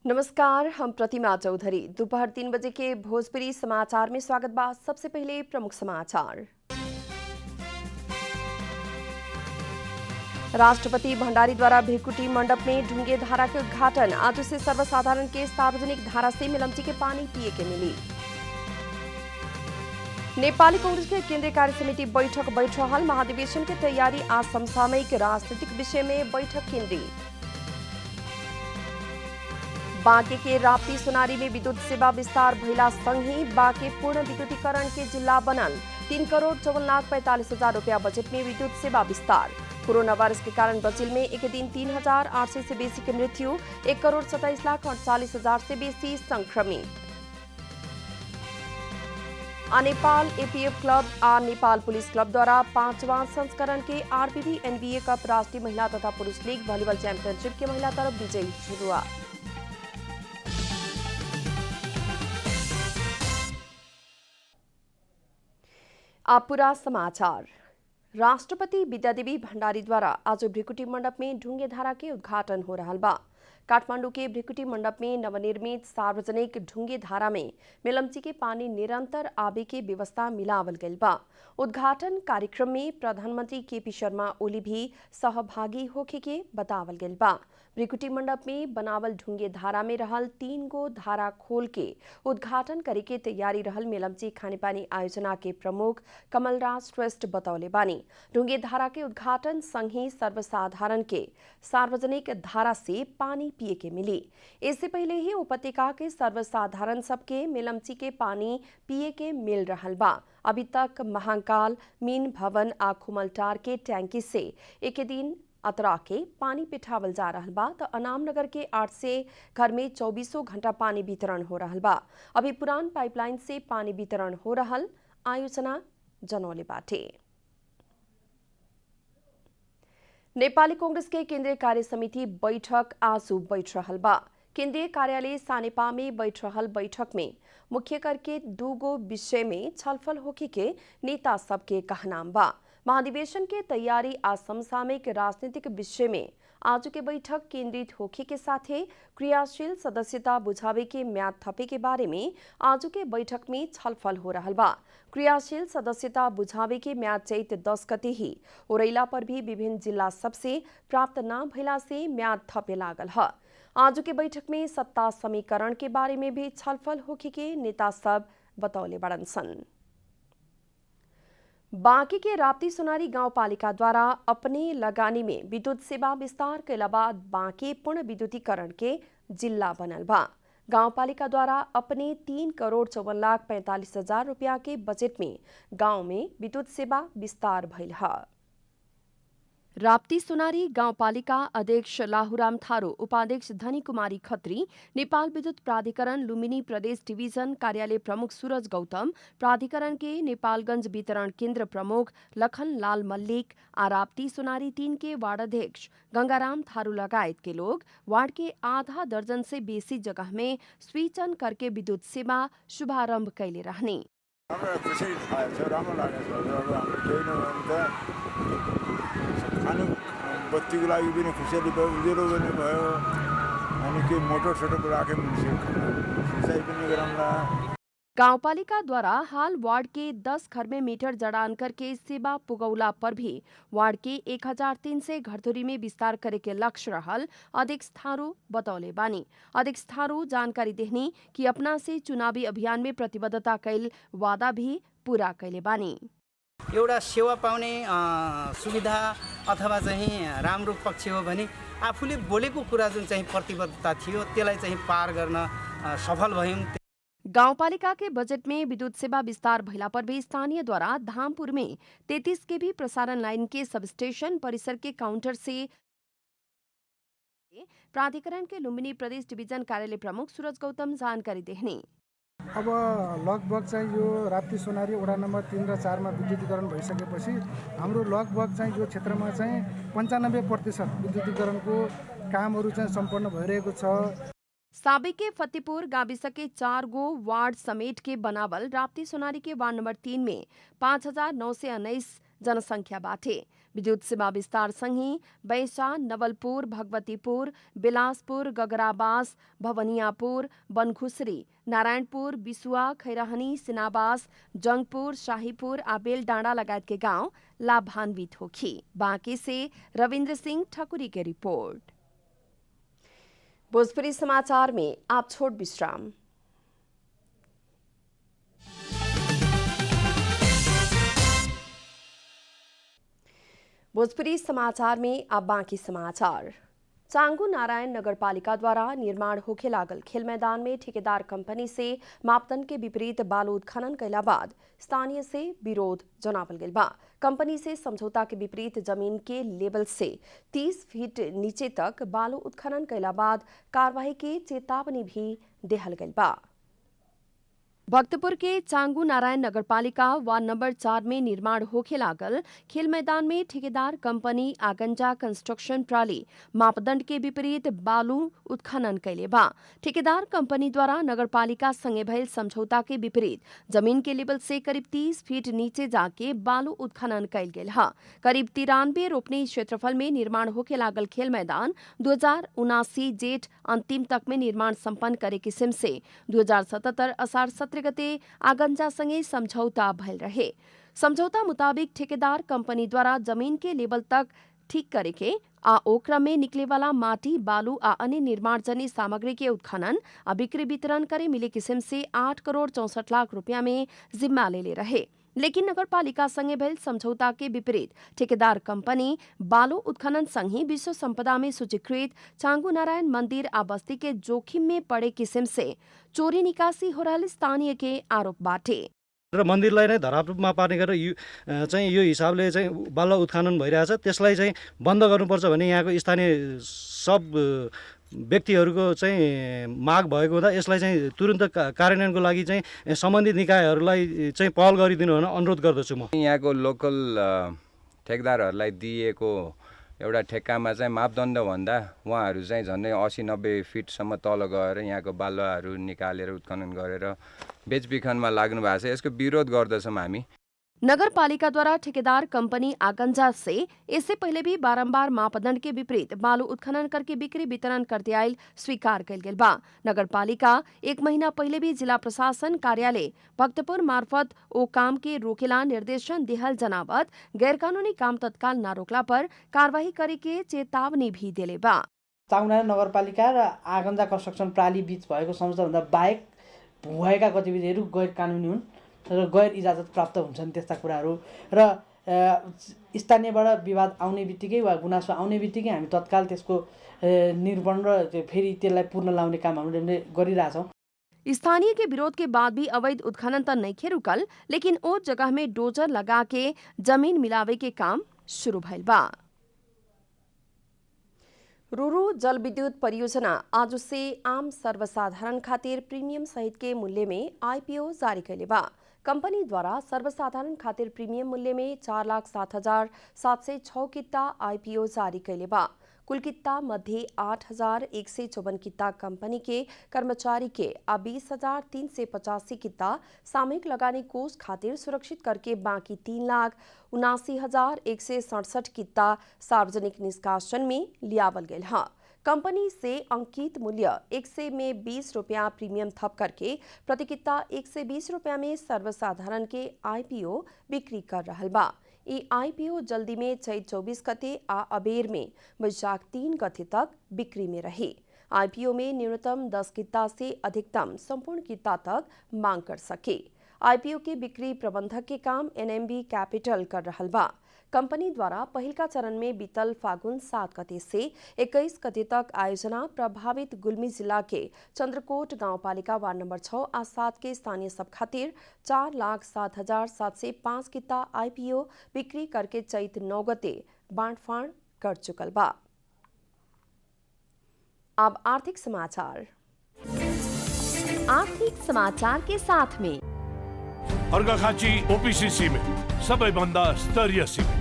नमस्कार, हम प्रतिमा चौधरी। दोपहर 3 बजे के भोजपुरी समाचार में स्वागत बा। सबसे पहले प्रमुख समाचार। राष्ट्रपति भंडारी द्वारा भिकुटी मंडप में ढुंगे धारा के उद्घाटन। आज से सर्वसाधारण के सार्वजनिक धारा से मिलमची के पानी पिए के मिली। नेपाली कांग्रेस के केंद्रीय कार्य समिति बैठक बैठल। महाधिवेशन की तैयारी आज समसामयिक राजनीतिक विषय में बैठक केंद्रित। बांके के राप्ती सोनारी में विद्युत सेवा विस्तार भइला संगे बांके पूर्ण विद्युतीकरण के जिला बनल। 3,54,45,000 रुपया बजट में विद्युत सेवा विस्तार। कोरोना वायरस के कारण ब्राजील में एक दिन 3,800 से बेसी की मृत्यु। 1,27,48,000 से बेसी संक्रमित। नेपाल एपीएफ क्लब और नेपाल पुलिस क्लब द्वारा 5वां संस्करण के आरपीबी एनबीए कप राष्ट्रीय महिला तथा पुरुष लीग वॉलीबॉल चैंपियनशिप के महिला तरफ विजयी शुरुआत। अब पूरा समाचार। राष्ट्रपति विद्यादेवी भंडारी द्वारा आज भ्रिकुटी मंडप में ढुंगे धारा के उद्घाटन हो रहा बा। काठमांडू के भ्रिकुटी मंडप में नवनिर्मित सार्वजनिक ढुंगे धारा में मिलमची के पानी निरंतर आबे के व्यवस्था मिलावल गई बा। उद्घाटन कार्यक्रम में प्रधानमंत्री केपी शर्मा ओली भी सहभागी होके के बतावल गई बा। भ्रिकुटी मंडप में बनावल ढुंगे धारा में रहल 3 गो धारा खोल के उद्घाटन करे के तैयारी रहल मिलमची खानेपानी आयोजना के प्रमुख कमलराज श्रेष्ठ बतौले बानी। ढुंगे धारा के उद्घाटन संगे सर्वसाधारण के सार्वजनिक धारा से पानी पिए के मिली। इससे पहले ही उपत्यका के सर्वसाधारण सबके मिलमची के पानी पिए के मिल रहल बा। अभी तक महाकाल, मीन भवन आ खुमलटार के टैंकी से एक दिन अतरा के पानी पिठावल जा रहल बा तो अनामनगर के 8 से घर में 24 घंटा पानी वितरण हो रहल बा। अभी पुरान पाइपलाइन से पानी वितरण हो रहल आयोजना जनौले बाटे। नेपाली कांग्रेस के केंद्रीय कार्य समिति बैठक आज बैठ रहल बा। केंद्रीय कार्यालय सानेपा में बैठ रहल बैठक में मुख्य करके 2 गो विषय में छलफल होके के नेता सबके कहनाम बा। महाधिवेशन के तैयारी आज समसामयिक राजनीतिक विषय में आज के बैठक केंद्रित होके के साथे क्रियाशील सदस्यता बुझावे के म्याद थपे के बारे में आज के बैठक में छलफल हो रहल बा। क्रियाशील सदस्यता बुझावे के म्याद चैत 10 गते ही ओरैला पर भी विभिन्न जिला सबसे प्राप्त न भइला से म्याद थपे लागल है। आज के बैठक में सत्ता समीकरण के बारे में भी छलफल होके के नेता सब बतौले बड़न सन। बांके के राप्ती सोनारी गांवपालिका द्वारा अपने लगानी में विद्युत सेवा विस्तार के बाद बांके पूर्ण विद्युतीकरण के जिला बनल बा। गांवपालिका द्वारा अपने 3,54,45,000 रुपया के बजट में गांव में विद्युत सेवा विस्तार भइल है। राप्ती सोनारी गांवपालिका अध्यक्ष लाहुराम थारू, उपाध्यक्ष धनी कुमारी खत्री, नेपाल विद्युत प्राधिकरण लुम्बिनी प्रदेश डिभिजन कार्यालय प्रमुख सूरज गौतम, प्राधिकरण के नेपालगंज वितरण केंद्र प्रमुख लखन लाल मल्लिक, राप्ती सोनारी 3 के वार्ड अध्यक्ष गंगाराम थारू लगायत के लोग वार्ड के आधा दर्जन से बेसी जगह में स्विच ऑन करके विद्युत सेवा शुभारंभ कैले रहने। बत्तीको लागि पनि खुसियाली भयो, उज्यालो पनि भयो अनि के मोटर राखे सिँचाइ पनि गराउँला। गांवपालिका द्वारा हाल वार्ड के 10 घर में मीटर जड़ान करके सेवा पुगौला पर भी वार्ड के 1,300 घरधुरी में विस्तार करे के लक्ष्य रहल अध्यक्ष थारू बतौले बानी। अध्यक्ष थारू जानकारी देहनी कि अपना से चुनावी अभियान में प्रतिबद्धता कैल वादा भी पूरा कैले बानी। एउटा सेवा पाउने सुविधा अथवा चाहिँ राम्रो पक्ष हो भने आफूले बोलेको कुरा जुन चाहिँ प्रतिबद्धता थियो त्यसलाई चाहिँ पार गर्न सफल भयौं। गांवपालिका के बजट में विद्युत सेवा विस्तार भइला पर भी स्थानीय द्वारा धामपुर में 33 के भी प्रसारण लाइन के सबस्टेशन परिसर के काउंटर से प्राधिकरण के लुम्बिनी प्रदेश डिभिजन कार्यालय प्रमुख सूरज गौतम जानकारी देहने। अब लगभग चाहिँ यो राप्ती सोनारी वडा नम्बर 3 र 4 मा विद्युतीकरण भइसकेपछि हाम्रो लगभग चाहिँ यो क्षेत्रमा चाहिँ 95% विद्युतीकरणको कामहरू चाहिँ सम्पन्न भइरहेको छ। साबिक के फतेहपुर गाविस के 4 गो वार्ड समेट के बनावल राप्ती सोनारी के वार्ड नंबर 3 में 5,919 जनसङ्ख्याबाटै। विद्युत सेवा विस्तारसँगै बैसा, नवलपुर, भगवतीपुर, बिलासपुर, गगराबास, भवनियापुर, बनखुसरी, नारायणपुर, बिसुवा, खैरहनी, सिनाबास, जंगपुर, शाहीपुर, आबेल डाँडा लगायत के गांव लाभान्वित होगी। बांके से रविन्द्र सिंह ठकुरी की रिपोर्ट। भोजपुरी समाचार में आप छोड़ विश्राम। भोजपुरी समाचार में अब बाकी समाचार। चांगू नारायण नगरपालिका द्वारा निर्माण होखे लागल खेल मैदान में ठेकेदार कंपनी से मापदंड के विपरीत बालू उत्खनन कैला बाद स्थानीय से विरोध जनावल गइल बा। कंपनी से समझौता के विपरीत जमीन के लेवल से 30 फीट नीचे तक बालू उत्खनन कैला बाद कार्रवाई के चेतावनी भी देहल गइल बा। भक्तपुर के चांगू नारायण नगरपालिका वार्ड नंबर 4 में निर्माण होखे लागल खेल मैदान में ठेकेदार कंपनी आगंजा कंस्ट्रक्शन प्रणाली मापदंड के विपरीत बालू उत्खनन कैले बा। ठेकेदार कंपनी द्वारा नगरपालिका संगे भइल समझौता के विपरीत जमीन के लेवल से करीब 30 फीट नीचे जाके बालू उत्खनन कैल गेल है। करीब 93 रोपनी क्षेत्रफल में निर्माण होखे लागल खेल मैदान 2079 जेठ अंतिम तक में निर्माण संपन्न करे किसिम से 2077 असार 17 गते आगंजासँगै सम्झौता भइल रहे। सम्झौता मुताबिक ठेकेदार कंपनी द्वारा जमीन के लेवल तक ठीक करे के आ ओकरा में निकले वाला माटी, बालू आ अन्य निर्माण जन्य सामग्री के उत्खनन आ बिक्री वितरण करे मिले किसिम से 8 करोड़ 64 लाख रुपया में जिम्मा ले रहे। लेकिन नगरपालिका संगे भइल समझौता के विपरीत ठेकेदार कंपनी बालू उत्खनन संगे विश्व संपदा में सूचीकृत चांगू नारायण मंदिर आ बस्ती के जोखिम में पड़े किसिम से चोरी निकासी हो रहल स्थानीय के आरोप बाटे। र मन्दिरलाई नै धरापमा पार्ने गरेर चाहिँ यो हिसाबले चाहिँ बालु उत्खनन भइरहेछ, त्यसलाई चाहिँ बन्द गर्नुपर्छ भन्ने यहाँको स्थानीय सब व्यक्तिहरूको चाहिँ माग भएको हुँदा यसलाई चाहिँ तुरुन्त कार्यान्वयनको लागि चाहिँ सम्बन्धित निकायहरूलाई चाहिँ पहल गरिदिनु भनेर अनुरोध गर्दछु। म यहाँको लोकल ठेकदारहरूलाई दिएको एउटा ठेक्कामा चाहिँ मापदण्डभन्दा उहाँहरू चाहिँ झन्डै 80-90 फिटसम्म तल गएर यहाँको बालुवाहरू निकालेर उत्खनन गरेर बेचबिखनमा लाग्नु भएको छ। यसको विरोध गर्दछौँ हामी। नगरपालिका द्वारा ठेकेदार कंपनी आगंजा से इससे पहले भी बारंबार मापदंड के विपरीत बालू उत्खनन करके बिक्री वितरण करते आयल स्वीकार कल गेल बा। नगरपालिका 1 महीना पहले भी जिला प्रशासन कार्यालय भक्तपुर मार्फत ओ काम के रोकेला निर्देशन दिहल जनावत गैरकानूनी काम तत्काल न रोकला पर कार्रवाई करे के चेतावनी भी दिले बा। चांगु नगरपालिका र आगंजा कंस्ट्रक्सन प्रणाली बीच भएको सम्झौताभन्दा बाहेक भएका गतिविधिहरू गैर कानुनी हुन् र गैर इजाजत प्राप्त हुन्छन्। त्यस्ता कुराहरू र स्थानीयबाट विवाद आउने बित्तिकै वा गुनासो आउने बित्तिकै हामी तत्काल त्यसको निरूपण र फेरि त्यसलाई पूर्ण लाउने काम हामीले गरिरहेछौँ। स्थानीय के विरोध के बाद भी अवैध उत्खनन त नहीं रुकल, लेकिन ओ जगह में डोजर लगा के जमीन मिलावे के काम शुरू भइल बा। रुरु जल विद्युत परियोजना आज से आम सर्वसाधारण खातिर प्रीमियम सहित के मूल्य में आईपीओ जारी कैले बा। कंपनी द्वारा सर्वसाधारण खातिर प्रीमियम मूल्य में 4,07,706 किता आईपीओ जारी कैले बा। कुल किता मध्य 8,154 किता कंपनी के कर्मचारी के आ 20,385 किता सामूहिक लगानी कोष खातिर सुरक्षित करके बाकी 3,79,167 किता सार्वजनिक निष्कासन में लियावल गेल है। कंपनी से अंकित मूल्य 100 में 20 रुपया प्रीमियम थप करके प्रति किता 120 रुपया में सर्वसाधारण के आईपीओ बिक्री कर रहल बा। ये आईपीओ जल्दी में चैत 24 गते आ अबेर में वैशाख 3 गते तक बिक्री में रहे। आईपीओ में न्यूनतम 10 किता से अधिकतम संपूर्ण किता तक मांग कर सके। आईपीओ के बिक्री प्रबंधक के काम एनएमबी कैपिटल कर रहल बा। कंपनी द्वारा पहिल का चरण में बीतल फागुन 7 गते से 21 गते तक आयोजना प्रभावित गुल्मी जिला के चंद्रकोट गांवपालिका वार्ड नंबर 6 आ 7 के स्थानीय सब खातिर 4,07,705 किता आईपीओ बिक्री करके चैत 9 गते बांटफाड़ कर चुकल बा। अब आर्थिक समाचार। आर्थिक समाचार के साथ में अर्घाखाँची ओपीसी सिमेन्ट सबैभन्दा स्तरीय सिमेन्ट।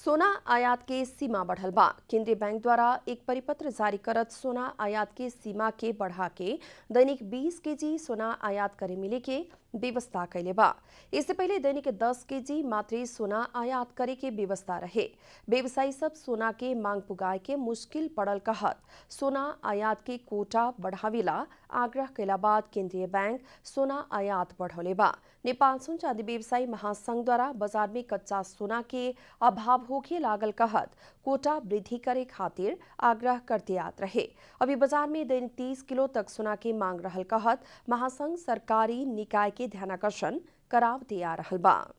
सोना आयात के सीमा बढ़ल बा। केंद्रीय बैंक द्वारा एक परिपत्र जारी करत सोना आयात के सीमा के बढ़ा के दैनिक 20 केजी सोना आयात करे मिले के व्यवस्था कैले बा। इससे पहले दैनिक 10 केजी मात्र सोना आयात करे के व्यवस्था रहे। व्यवसायी सब सोना के मांग पुगाए के मुश्किल पड़ल कहत सोना आयात के कोटा बढ़ावेला आग्रह कैला बाद केंद्रीय बैंक सोना आयात बढ़ौले बा। नेपाल सुन चांदी व्यवसायी महासंघ द्वारा बाजार में कच्चा सोना के अभाव होके लागल कहत कोटा वृद्धि करे खातिर आग्रह करते आत रहे। अभी बाजार में दैनिक 30 किलो तक सोना के मांग रहल कहत महासंघ सरकारी निकाय के ध्यानाकर्षण करावते आ रहल बा।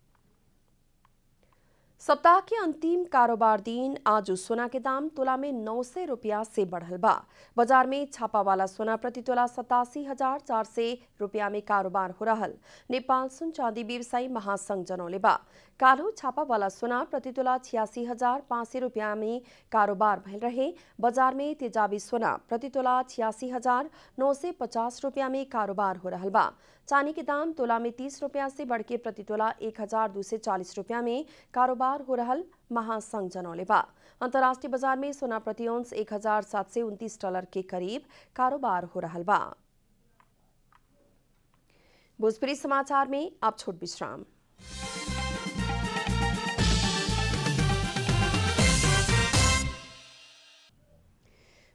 सप्ताह के अंतिम कारोबार दिन आज सोना के दाम तोला में 900 रुपया से बढ़ल बा। बाजार में छापा वाला सोना प्रति तोला 87,400 रुपया में कारोबार हो रहल नेपाल सुन चांदी व्यवसायी महासंघ जनौले बा। काल्हू छापा वाला सोना प्रति तोला 86,500 रुपया में कारोबार भइल रहे। बाजार में तेजाबी सोना प्रति तोला 86,950 रुपया में कारोबार हो रहल बा। चांदी के दाम तोला में 30 रुपया से बढ़ के प्रति तोला 1,240 रुपया में कारोबार हो रहल महासंघ जनौले बा। अंतर्राष्ट्रीय बाजार में सोना प्रति औंस $1,729 के करीब कारोबार हो रहल बा। भोजपुरी समाचार में आप छोट विश्राम।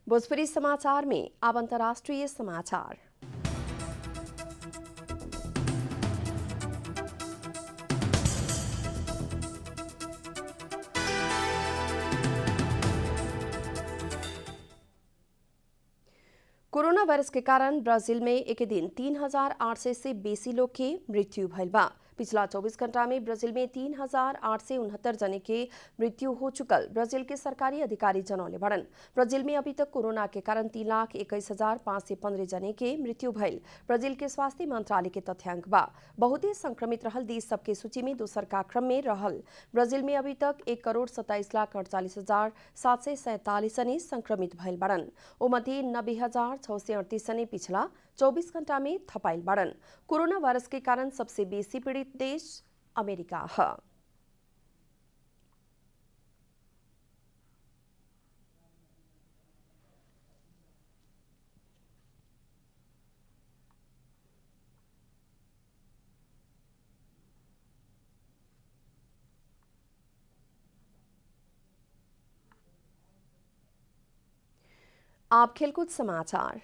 भोजपुरी समाचार में अब अंतर्राष्ट्रीय समाचार। कोरोना वायरस के कारण ब्राजील में एक दिन 3,800 से बेसी लोग के मृत्यु भइल बा। पिछला 24 घंटा में ब्राजील में 3,869 जने के मृत्यु हो चुकल ब्राजील के सरकारी अधिकारी जनौले बड़न। ब्राजील में अभी तक कोरोना के कारण 3,21,515 जने के मृत्यु भइल ब्राजील के स्वास्थ्य मंत्रालय के तथ्यांक बा। बहुत ही संक्रमित रहल देश सबके सूची में दोसर का क्रम में रहल ब्राजील में अभी तक 1,27,48,747 जने संक्रमित भइल बड़न। ओ मध्ये 90,638 जने पिछला 24 घंटा में थपाइल बड़न। कोरोना वायरस के कारण सबसे बेसी पीड़ित देश अमेरिका है। आप खेलकूद समाचार।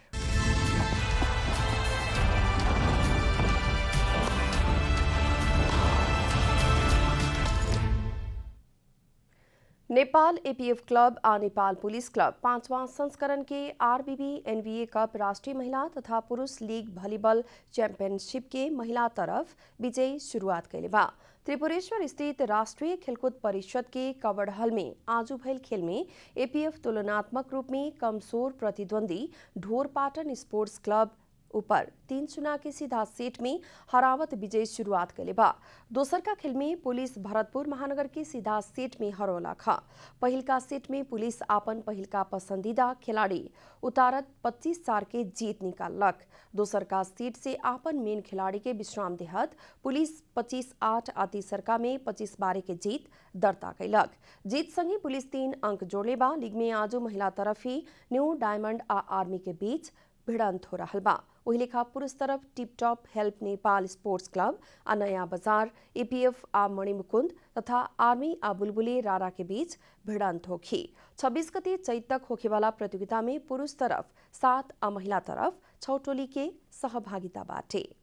नेपाल एपीएफ क्लब और नेपाल पुलिस क्लब 5वां संस्करण के आरबीबी एनबीए कप राष्ट्रीय महिला तथा पुरुष लीग भलिबल चैंपियनशिप के महिला तरफ विजयी शुरुआत कैले बा। त्रिपुरेश्वर स्थित राष्ट्रीय खेलकूद परिषद के कवड़ हल में आज भइल खेल में एपीएफ तुलनात्मक रूप में कमजोर प्रतिद्वंदी ढोरपाटन स्पोर्ट्स क्लब ऊपर 3-0 के सीधा सेट में हरावत विजय शुरुआत कैले बा। दोसर का खेल में पुलिस भरतपुर महानगर के सीधा सेट में हरौला खा। पहिल का सेट में पुलिस आपन पहिल का पसंदीदा खिलाड़ी उतारत 25-4 के जीत निकालक। दोसर का सेट से आपन मेन खिलाड़ी के विश्राम देहत पुलिस 25-8 आ तीसर का में 25-12 के जीत दर्ता कैलक। जीत संगे पुलिस 3 अंक जोड़ले बा। लीग में आज महिला तरफ ही न्यू डायमंड आ आर्मी के बीच भिड़ंत हो रहल बा। वही लेखा पुरुष तरफ tip top help Nepal sports club आ नया बाजार एपीएफ आ मणिमुकुंद तथा आर्मी आ बुलबुली रारा के बीच भिड़ंत होखी। 26 गते चैत तक होखे वाला प्रतियोगिता में पुरुष तरफ 7 आ महिला तरफ 6 टोली के सहभागिता बाटे।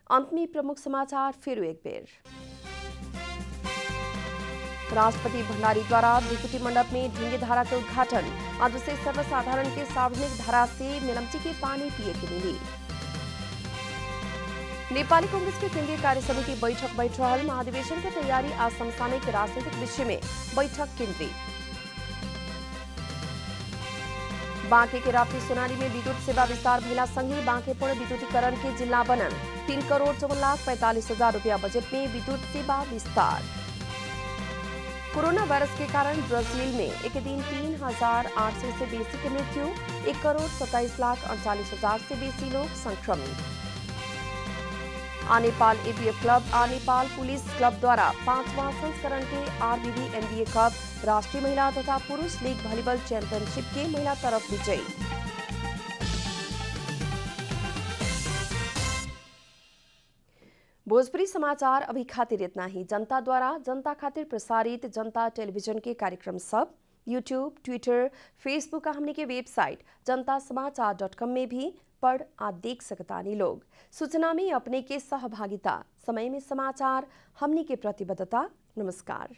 अंत में प्रमुख समाचार फिर एक बेर। राष्ट्रपति भंडारी द्वारा भ्रिकुटी मंडप में ढुंगे धारा के उद्घाटन। आज से सर्वसाधारण के सार्वजनिक धारा से मेलम्ची के पानी पिए के मिली। नेपाली कांग्रेस के केंद्रीय कार्य समिति बैठक बैठ रहल। महाधिवेशन के तैयारी आ समसामयिक राजनीतिक विषय में बैठक केंद्रित। बांके के राप्ती सोनारी में विद्युत सेवा विस्तार भइला संगे बांके पूर्ण विद्युतीकरण के जिला बनन। 3,54,45,000 रुपया बजट में विद्युत सेवा विस्तार। कोरोना वायरस के कारण ब्राजील में एक दिन 3,800 से बेसी की मृत्यु। 1,27,48,000 से बेसी लोग संक्रमित। आ नेपाल एबीएफ क्लब आ नेपाल पुलिस क्लब द्वारा 5वां संस्करण के आरबीबी एनबीए कप राष्ट्रीय महिला तथा पुरुष लीग वॉलीबॉल चैंपियनशिप के महिला तरफ विजयी। भोजपुरी समाचार अभी खातिर इतना ही। जनता द्वारा जनता खातिर प्रसारित जनता टेलीविजन के कार्यक्रम सब यूट्यूब, ट्विटर, फेसबुक का हमने के वेबसाइट जनतासमाचार.com में भी पढ़ आ देख सकतानी लोग। सूचना में अपने के सहभागिता, समय में समाचार, हमने के प्रतिबद्धता। नमस्कार।